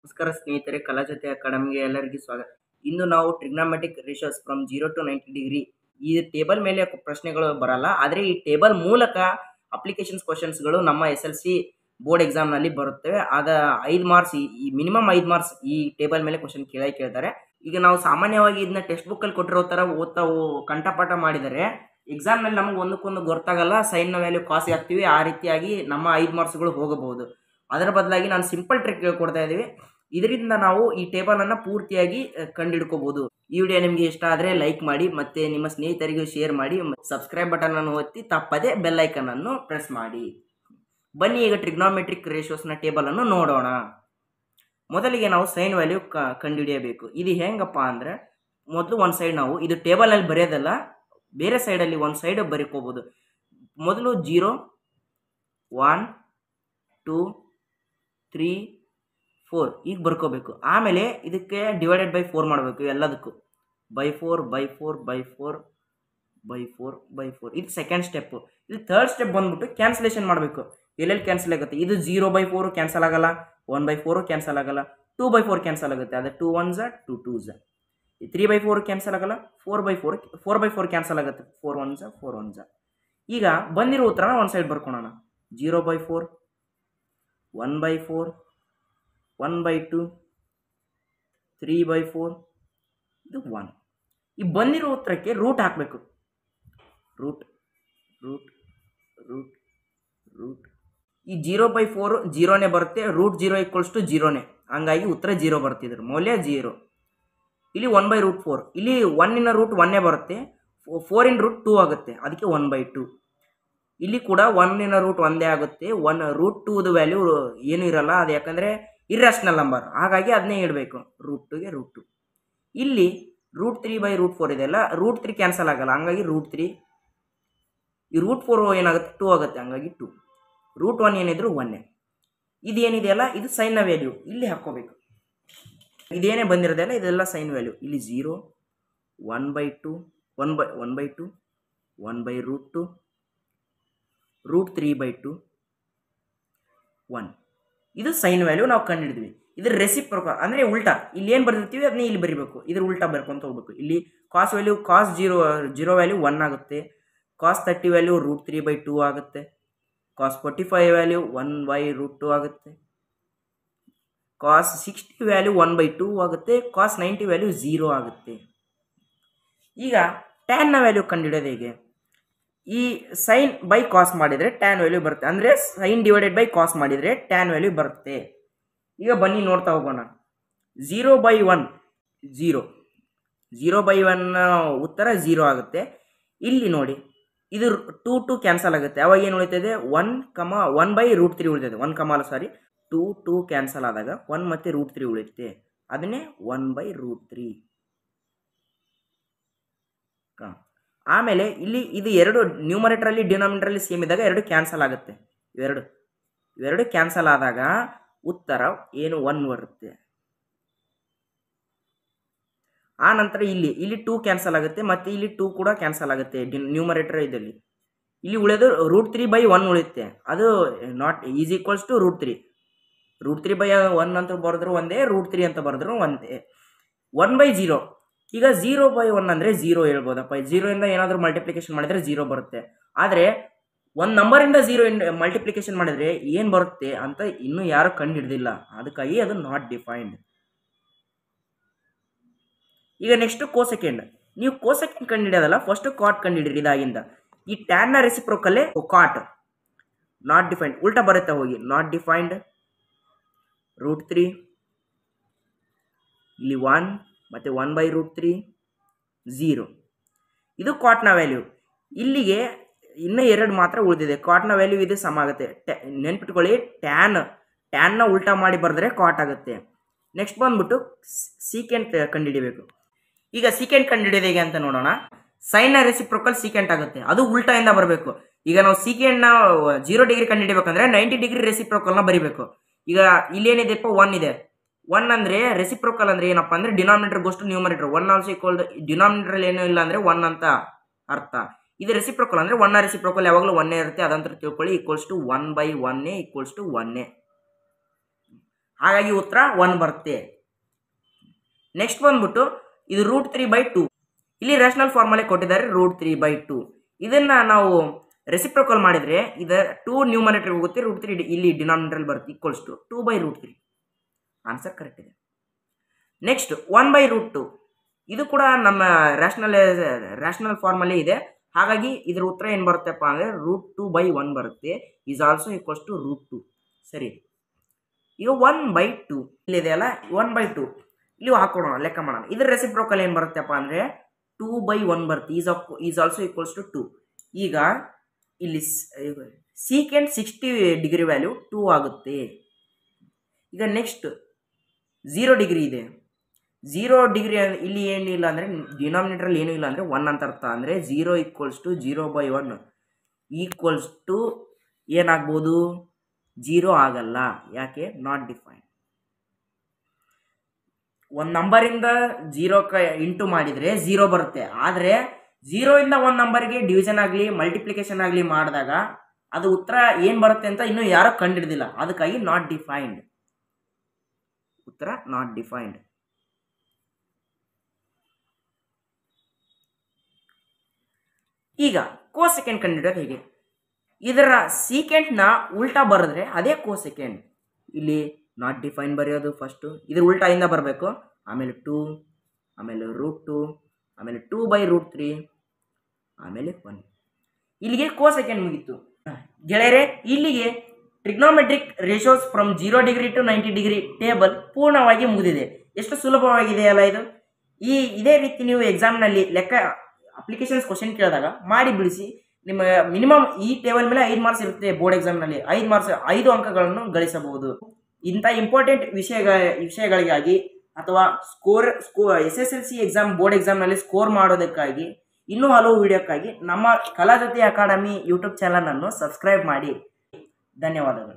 ನಮಸ್ಕಾರ ಸ್ನೇಹಿತರೆ, ಕಲಾಜೊತೆ ಅಕಾಡೆಮಿಗೆ ಎಲ್ಲರಿಗೂ ಸ್ವಾಗತ. ಇಂದು ನಾವು ಟ್ರಿಗ್ನಾಮೆಟಿಕ್ ರೇಷಿಯೋಸ್ ಫ್ರಮ್ 0 to 90 ಡಿಗ್ರಿ ಈ ಟೇಬಲ್ ಮೇಲೆ ಪ್ರಶ್ನೆಗಳು ಬರಲ್ಲ, ಆದರೆ ಈ ಟೇಬಲ್ ಮೂಲಕ ಅಪ್ಲಿಕೇಶನ್ಸ್ ಕ್ವಶನ್ಸ್ಗಳು ನಮ್ಮ SLC ಬೋರ್ಡ್ ಎಕ್ಸಾಮ್ನಲ್ಲಿ ಬರುತ್ತವೆ. ಆದ 5 ಮಾರ್ಕ್ಸ್, ಈ ಮಿನಿಮಮ್ 5 ಮಾರ್ಕ್ಸ್ ಈ ಟೇಬಲ್ ಮೇಲೆ ಕ್ವಶನ್ ಕೇಳ್ತಾರೆ. ಈಗ ನಾವು ಸಾಮಾನ್ಯವಾಗಿ ಇದನ್ನ ಟೆಕ್ಸ್ಟ್ ಬುಕ್ಕಲ್ಲಿ ಕೊಟ್ಟಿರೋ ಥರ ಓದ್ತಾ ಕಂಠಪಾಠ ಮಾಡಿದರೆ ಎಕ್ಸಾಮ್ನಲ್ಲಿ ನಮಗೆ ಒಂದಕ್ಕೊಂದು ಗೊತ್ತಾಗಲ್ಲ, ಸೈನ್ನ ವ್ಯಾಲ್ಯೂ ಕಾಸಿ ಹಾಕ್ತೀವಿ, ಆ ರೀತಿಯಾಗಿ ನಮ್ಮ 5 ಮಾರ್ಕ್ಸ್ಗಳು ಹೋಗಬಹುದು. ಅದರ ಬದಲಾಗಿ ನಾನು ಸಿಂಪಲ್ ಟ್ರಿಕ್ ಕೊಡ್ತಾ ಇದ್ದೀವಿ. ಇದರಿಂದ ನಾವು ಈ ಟೇಬಲ್ ಅನ್ನ ಪೂರ್ತಿಯಾಗಿ ಕಂಡುಹಿಡ್ಕೋಬಹುದು. ಈ ವಿಡಿಯೋ ನಿಮಗೆ ಇಷ್ಟ ಆದರೆ ಲೈಕ್ ಮಾಡಿ, ಮತ್ತೆ ನಿಮ್ಮ ಸ್ನೇಹಿತರಿಗೂ ಶೇರ್ ಮಾಡಿ, ಸಬ್ಸ್ಕ್ರೈಬ್ ಬಟನ್ ಅನ್ನು ಒತ್ತಿ ತಪ್ಪದೆ ಬೆಲ್ ಐಕನ್ ಅನ್ನು ಪ್ರೆಸ್ ಮಾಡಿ. ಬನ್ನಿ ಈಗ ಟ್ರಿಗ್ನಾಮೆಟ್ರಿಕ್ ರೇಷಿಯೋಸ್ ನ ಟೇಬಲ್ ಅನ್ನು ನೋಡೋಣ. ಮೊದಲಿಗೆ ನಾವು ಸೈನ್ ವ್ಯಾಲ್ಯೂ ಕಂಡುಹಿಡಿಯಬೇಕು. ಇದು ಹೆಂಗಪ್ಪ ಅಂದ್ರೆ, ಮೊದಲು ಒಂದು ಸೈಡ್ ನಾವು ಇದು ಟೇಬಲ್ ಅಲ್ಲಿ ಬರೆಯೋದಲ್ಲ, ಬೇರೆ ಸೈಡಲ್ಲಿ ಒಂದು ಸೈಡ್ ಬರೀಕೋಬಹುದು. ಮೊದಲು 0 1 2 3 4 ಈಗ ಬರ್ಕೋಬೇಕು. ಆಮೇಲೆ ಇದಕ್ಕೆ ಡಿವೈಡೆಡ್ ಬೈ 4 ಮಾಡಬೇಕು. ಎಲ್ಲದಕ್ಕೂ by 4 by 4 by 4 by 4 by 4. ಇದು ಸೆಕೆಂಡ್ ಸ್ಟೆಪ್. ಇದು ಥರ್ಡ್ ಸ್ಟೆಪ್ ಬಂದ್ಬಿಟ್ಟು ಕ್ಯಾನ್ಸಲೇಷನ್ ಮಾಡಬೇಕು. ಎಲ್ಲೆಲ್ಲಿ ಕ್ಯಾನ್ಸಲ್ ಆಗುತ್ತೆ? ಇದು 0/4 ಕ್ಯಾನ್ಸಲ್ ಆಗಲ್ಲ, 1/4 ಕ್ಯಾನ್ಸಲ್ ಆಗಲ್ಲ, 2/4 ಕ್ಯಾನ್ಸಲ್ ಆಗುತ್ತೆ. ಅದು 2 1s 2 2s. 3/4 ಕ್ಯಾನ್ಸಲ್ ಆಗಲ್ಲ, 4/4 ಕ್ಯಾನ್ಸಲ್ ಆಗುತ್ತೆ, 4 1s 4 1s. ಈಗ ಬಂದಿರೋ ಉತ್ತರನ ಒಂದು ಸೈಡ್ ಬರ್ಕೊಳ್ಳೋಣ. 0/4 1/4 1/2 3/4 ಇದು 1. ಈ ಬಂದಿರೋ ಉತ್ತರಕ್ಕೆ ರೂಟ್ ಹಾಕಬೇಕು. ರೂಟ್ ರೂಟ್ ರೂಟ್ ರೂಟ್ ಈ 0/4 0ನೇ ಬರುತ್ತೆ. ರೂಟ್ 0 = 0ನೇ, ಹಂಗಾಗಿ ಉತ್ತರ 0 ಬರ್ತಿದ್ರು, ಮೌಲ್ಯ 0. ಇಲ್ಲಿ 1/√4, ಇಲ್ಲಿ 1 ರೂಟ್ 1ನೇ ಬರುತ್ತೆ, 4 ರೂಟ್ 2 ಆಗುತ್ತೆ, ಅದಕ್ಕೆ 1/2. ಇಲ್ಲಿ ಕೂಡ 1 ರೂಟ್ 1ದೇ ಆಗುತ್ತೆ. ರೂಟ್ 2 ವ್ಯಾಲ್ಯೂ ಏನು ಇರಲ್ಲ, ಅದು ಯಾಕಂದರೆ ಇರ್ಯಾಷನಲ್ ನಂಬರ್, ಹಾಗಾಗಿ ಅದನ್ನೇ ಇಡಬೇಕು. ರೂಟ್ 2ಗೆ ರೂಟ್ 2. ಇಲ್ಲಿ ರೂಟ್ 3/√4 ಇದೆಯಲ್ಲ, ರೂಟ್ 3 ಕ್ಯಾನ್ಸಲ್ ಆಗಲ್ಲ, ಹಂಗಾಗಿ ರೂಟ್ 3. ಈ ರೂಟ್ 4 ಏನಾಗುತ್ತೆ? 2 ಆಗುತ್ತೆ, ಹಂಗಾಗಿ 2. ರೂಟ್ 1 ಏನಿದ್ರು 1. ಇದೇನಿದೆಯಲ್ಲ, ಇದು ಸೈನ್ನ ವ್ಯಾಲ್ಯೂ ಇಲ್ಲಿ ಹಾಕ್ಕೋಬೇಕು. ಇದೇನೇ ಬಂದಿರೋದಲ್ಲ, ಇದೆಲ್ಲ ಸೈನ್ ವ್ಯಾಲ್ಯೂ. ಇಲ್ಲಿ 0 1/2 1/2 1/√2 ರೂಟ್ 3/2 1. ಇದು ಸೈನ್ ವ್ಯಾಲ್ಯೂ ನಾವು ಕಂಡುಹಿಡಿದ್ವಿ. ಇದ್ರ ರೆಸಿಪ್ರೋಕಲ್ ಅಂದರೆ ಉಲ್ಟಾ, ಇಲ್ಲಿ ಏನು ಬರ್ದಿರ್ತೀವಿ ಅದನ್ನೇ ಇಲ್ಲಿ ಬರೀಬೇಕು. ಇದ್ರ ಉಲ್ಟಾ ಬರ್ಕೊಂತ ಹೋಗ್ಬೇಕು. ಇಲ್ಲಿ ಕಾಸ್ ವ್ಯಾಲ್ಯೂ ಕಾಸ್ 0 ವ್ಯಾಲ್ಯೂ 1 ಆಗುತ್ತೆ, ಕಾಸ್ 30 ವ್ಯಾಲ್ಯೂ ರೂಟ್ 3/2 ಆಗುತ್ತೆ, ಕಾಸ್ 45 ವ್ಯಾಲ್ಯೂ 1/√2 ಆಗುತ್ತೆ, ಕಾಸ್ 60 ವ್ಯಾಲ್ಯೂ 1/2 ಆಗುತ್ತೆ, ಕಾಸ್ 90 ವ್ಯಾಲ್ಯೂ 0 ಆಗುತ್ತೆ. ಈಗ ಟ್ಯಾನ್ನ ವ್ಯಾಲ್ಯೂ ಕಂಡುಹಿಡಿಯೋದು ಹೇಗೆ? ಈ ಸೈನ್ ಬೈ ಕಾಸ್ ಮಾಡಿದರೆ ಟ್ಯಾನ್ ವ್ಯಾಲ್ಯೂ ಬರುತ್ತೆ, ಅಂದರೆ ಸೈನ್ ಡಿವೈಡೆಡ್ ಬೈ ಕಾಸ್ ಮಾಡಿದರೆ ಟ್ಯಾನ್ ವ್ಯಾಲ್ಯೂ ಬರುತ್ತೆ. ಈಗ ಬನ್ನಿ ನೋಡ್ತಾ ಹೋಗೋಣ. 0/1 0, 0/1 ಉತ್ತರ 0 ಆಗುತ್ತೆ. ಇಲ್ಲಿ ನೋಡಿ, ಇದು 2 2 ಕ್ಯಾನ್ಸಲ್ ಆಗುತ್ತೆ, ಅವಾಗ ಏನು ಉಳಿತದೆ? 1/√3 ಉಳಿತದೆ. 2 2 ಕ್ಯಾನ್ಸಲ್ ಆದಾಗ 1 ಮತ್ತು √3 ಉಳಿಯುತ್ತೆ, ಅದನ್ನೇ 1/√3. ಆಮೇಲೆ ಇಲ್ಲಿ ಇದು ಎರಡು ನ್ಯೂಮರೇಟರಲ್ಲಿ ಡಿನಾಮಿನೇಟರಲ್ಲಿ ಸೇಮ್ ಇದ್ದಾಗ ಎರಡು ಕ್ಯಾನ್ಸಲ್ ಆಗುತ್ತೆ. ಇವೆರಡು ಕ್ಯಾನ್ಸಲ್ ಆದಾಗ ಉತ್ತರ ಏನು? 1 ಬರುತ್ತೆ. ಆ ನಂತರ ಇಲ್ಲಿ 2 ಕ್ಯಾನ್ಸಲ್ ಆಗುತ್ತೆ, ಮತ್ತು ಇಲ್ಲಿ 2 ಕೂಡ ಕ್ಯಾನ್ಸಲ್ ಆಗುತ್ತೆ ನ್ಯೂಮರೇಟರ್ ಇದರಲ್ಲಿ. ಇಲ್ಲಿ ಉಳಿದು ರೂಟ್ 3/1 ಉಳಿಯುತ್ತೆ, ಅದು not is equals to root 3. Root 3/1 ಅಂತ ಬರೆದ್ರು ಒಂದೇ, ರೂಟ್ 3 ಅಂತ ಬರೆದ್ರು ಒಂದೇ. 1/0. ಈಗ 0/1 ಅಂದರೆ 0 ಹೇಳ್ಬೋದಪ್ಪ. 0 ಇಂದ ಏನಾದರೂ ಮಲ್ಟಿಪ್ಲಿಕೇಶನ್ ಮಾಡಿದರೆ 0 ಬರುತ್ತೆ. ಆದರೆ ಒಂದು ನಂಬರಿಂದ 0 ಮಲ್ಟಿಪ್ಲಿಕೇಶನ್ ಮಾಡಿದರೆ ಏನು ಬರುತ್ತೆ ಅಂತ ಇನ್ನೂ ಯಾರು ಕಂಡು ಹಿಡಿದಿಲ್ಲ, ಅದಕ್ಕಾಗಿ ಅದು ನಾಟ್ ಡಿಫೈನ್ಡ್. ಈಗ ನೆಕ್ಸ್ಟ್ ಕೋಸೆಕೆಂಡ್. ನೀವು ಕೋಸೆಕೆಂಡ್ ಕಂಡು ಹಿಡಿಯೋದಲ್ಲ, ಫಸ್ಟ್ ಕಾಟ್ ಕಂಡು ಹಿಡಿರಿ. ಇದಾಗಿಂದ ಈ ಟ್ಯಾನ್ನ ರೆಸಿಪ್ರೋಕಲ್ಲೇ ಕಾಟ್ ನಾಟ್ ಡಿಫೈನ್ಡ್, ಉಲ್ಟಾ ಬರುತ್ತೆ ಹೋಗಿ. ನಾಟ್ ಡಿಫೈನ್ಡ್ ರೂಟ್ 3, ಇಲ್ಲಿ 1 ಮತ್ತು 1/√3 0. ಇದು ಕಾಟ್ನ ವ್ಯಾಲ್ಯೂ. ಇಲ್ಲಿಗೆ ಇನ್ನೂ 2 ಮಾತ್ರ ಉಳಿದಿದೆ. ಕಾಟ್ನ ವ್ಯಾಲ್ಯೂ ಇದು ಸಮ ಆಗುತ್ತೆ. ನೆನ್ಪಿಟ್ಕೊಳ್ಳಿ, ಟ್ಯಾನ್ನ ಉಲ್ಟಾ ಮಾಡಿ ಬರೆದ್ರೆ ಕಾಟ್ ಆಗುತ್ತೆ. ನೆಕ್ಸ್ಟ್ ಬಂದ್ಬಿಟ್ಟು ಸೀಕೆಂಟ್ ಕಂಡುಹಿಡಿಬೇಕು. ಈಗ ಸೀಕೆಂಟ್ ಕಂಡುಹಿಡಿಯೋದು ಹೇಗೆ ಅಂತ ನೋಡೋಣ. ಸೈನ್ನ ರೆಸಿಪ್ರೋಕಲ್ ಸೀಕೆಂಟ್ ಆಗುತ್ತೆ, ಅದು ಉಲ್ಟಾಯಿಂದ ಬರಬೇಕು. ಈಗ ನಾವು ಸೀಕೆಂಟ್ನ 0 ಡಿಗ್ರಿ ಕಂಡುಹಿಡಿಬೇಕಂದ್ರೆ 90 ಡಿಗ್ರಿ ರೆಸಿಪ್ರೋಕಲ್ನ ಬರೀಬೇಕು. ಈಗ ಇಲ್ಲೇನಿದೆಪ್ಪ? 1 ಇದೆ. 1 ಅಂದರೆ ರೆಸಿಪ್ರೋಕಲ್ ಅಂದರೆ ಏನಪ್ಪ ಅಂದರೆ ಡಿನಾಮಿನೇಟರ್ ಗೋಷ್ಟು ನ್ಯೂಮರೇಟರ್. 1 ಆಲ್ಸೋ ಈಕ್ವಲ್ ಡಿನಾಮಿನೇಟರ್ ಏನೂ ಇಲ್ಲ ಅಂದರೆ 1 ಅಂತ ಅರ್ಥ. ಇದು ರೆಸಿಪ್ರೋಕಲ್ ಅಂದರೆ 1 ರೆಸಿಪ್ರೋಕಲ್ ಯಾವಾಗಲೂ 1 ಇರುತ್ತೆ, ಅದಂತರ ತಿಳ್ಕೊಳ್ಳಿ. = 1/1 = 1. ಹಾಗಾಗಿ ಉತ್ತರ 1 ಬರುತ್ತೆ. ನೆಕ್ಸ್ಟ್ ಬಂದ್ಬಿಟ್ಟು ಇದು √3/2. ಇಲ್ಲಿ ರೇಷನಲ್ ಫಾರ್ಮುಲಾ ಕೊಟ್ಟಿದ್ದಾರೆ √3/2. ಇದನ್ನ ನಾವು ರೆಸಿಪ್ರೋಕಲ್ ಮಾಡಿದ್ರೆ ಇದು 2 ನ್ಯೂಮರೇಟರ್ ಹೋಗುತ್ತೆ, √3 ಇಲ್ಲಿ ಡಿನಾಮಿನೇಟರ್ ಬರುತ್ತೆ, ಈಕ್ವಲ್ಸ್ ಟು 2/√3. ಆನ್ಸರ್ ಕರೆಕ್ಟ್ ಇದೆ. ನೆಕ್ಸ್ಟ್ 1/√2. ಇದು ಕೂಡ ನಮ್ಮ ರ್ಯಾಷನಲ್ ಫಾರ್ಮಲ್ಲೇ ಇದೆ. ಹಾಗಾಗಿ ಇದರ ಉತ್ತರ ಏನು ಬರುತ್ತಪ್ಪ ಅಂದರೆ √2/1 ಬರುತ್ತೆ. Is also equals to √2. ಸರಿ, ಈಗ 1/2 ಇಲ್ಲಿದೆಯಲ್ಲ, 1/2 ಇಲ್ಲಿ ಹಾಕೋಣ, ಲೆಕ್ಕ ಮಾಡೋಣ. ಇದರ ರೆಸಿಪ್ರೋಕಲ್ ಏನು ಬರುತ್ತಪ್ಪ ಅಂದರೆ 2/1 ಬರುತ್ತೆ. Is also equals to 2. ಈಗ ಇಲ್ಲಿ ಸೀಕೆಂಟ್ 60 ಡಿಗ್ರಿ ವ್ಯಾಲ್ಯೂ 2 ಆಗುತ್ತೆ. ಈಗ ನೆಕ್ಸ್ಟ್ 0 ಡಿಗ್ರಿ ಇದೆ. 0 ಡಿಗ್ರಿ ಇಲ್ಲಿ ಏನಿಲ್ಲ ಅಂದರೆ ಡಿನಾಮಿನೇಟ್ರಲ್ಲಿ ಏನೂ ಇಲ್ಲ ಅಂದರೆ 1 ಅಂತ ಅರ್ಥ. ಅಂದರೆ 0 ಈಕ್ವಲ್ಸ್ ಟು 0/1 ಈಕ್ವಲ್ಸ್ ಟು ಏನಾಗ್ಬೋದು, 0 ಆಗಲ್ಲ. ಯಾಕೆ? Not defined. ಒಂದು ನಂಬರಿಂದ 0ಕ್ಕೆ ಇಂಟು ಮಾಡಿದರೆ 0 ಬರುತ್ತೆ. ಆದರೆ 0 ಇಂದ ಒಂದು ನಂಬರ್ಗೆ ಡಿವಿಷನ್ ಆಗಲಿ ಮಲ್ಟಿಪ್ಲಿಕೇಶನ್ ಆಗಲಿ ಮಾಡಿದಾಗ ಅದು ಉತ್ತರ ಏನು ಬರುತ್ತೆ ಅಂತ ಇನ್ನೂ ಯಾರೂ ಕಂಡುಹಿಡಿದಿಲ್ಲ. ಅದಕ್ಕಾಗಿ ನಾಟ್ ಡಿಫೈನ್ಡ್. ಉತ್ತರ ನಾಟ್ ಡಿಫೈನ್ಡ್. ಈಗ ಕೋಸೆಕೆಂಡ್ ಕಂಡುಹಿಡಿಯೋದು ಹೇಗೆ? ಇದರ ಸೀಕೆಂಟ್ನ ಉಲ್ಟಾ ಬರೆದ್ರೆ ಅದೇ ಕೋಸೆಕೆಂಡ್. ಇಲ್ಲಿ ನಾಟ್ ಡಿಫೈನ್ ಬರೆಯೋದು ಫಸ್ಟು, ಇದ್ರ ಉಲ್ಟಾ ಇಂದ ಬರಬೇಕು. ಆಮೇಲೆ 2, ಆಮೇಲೆ √2, ಆಮೇಲೆ 2/√3, ಆಮೇಲೆ 1. ಇಲ್ಲಿಗೆ ಕೋಸೆಕೆಂಡ್ ಮುಗೀತು ಗೆಳೆಯರೆ. ಇಲ್ಲಿಗೆ trigonometric ratios from 0 degree to 90 degree table ಪೂರ್ಣವಾಗಿ ಮುಗಿದಿದೆ. ಎಷ್ಟು ಸುಲಭವಾಗಿದೆ ಅಲ್ಲ ಇದು. ಇದೇ ರೀತಿ ನೀವು ಎಕ್ಸಾಮ್ನಲ್ಲಿ ಲೆಕ್ಕ ಅಪ್ಲಿಕೇಶನ್ಸ್ ಕ್ವಶನ್ ಕೇಳಿದಾಗ ಮಾಡಿ ಬಿಡಿಸಿ. ನಿಮ್ಮ ಮಿನಿಮಮ್ ಈ ಟೇಬಲ್ ಮೇಲೆ 5 ಮಾರ್ಕ್ಸ್ ಇರುತ್ತೆ. ಬೋರ್ಡ್ ಎಕ್ಸಾಮ್ನಲ್ಲಿ 5 ಮಾರ್ಕ್ಸ್ 5 ಅಂಕಗಳನ್ನು ಗಳಿಸಬಹುದು. ಇಂಥ ಇಂಪಾರ್ಟೆಂಟ್ ವಿಷಯಗಳಿಗಾಗಿ ಅಥವಾ SSLC ಎಕ್ಸಾಮ್ ಬೋರ್ಡ್ ಎಕ್ಸಾಮ್ನಲ್ಲಿ ಸ್ಕೋರ್ ಮಾಡೋದಕ್ಕಾಗಿ ಇನ್ನೂ ಹಲವು ವಿಡಿಯೋಕ್ಕಾಗಿ ನಮ್ಮ ಕಲಾಜ್ಯೋತಿ ಅಕಾಡೆಮಿ ಯೂಟ್ಯೂಬ್ ಚಾನಲನ್ನು ಸಬ್ಸ್ಕ್ರೈಬ್ ಮಾಡಿ. ಧನ್ಯವಾದಗಳು.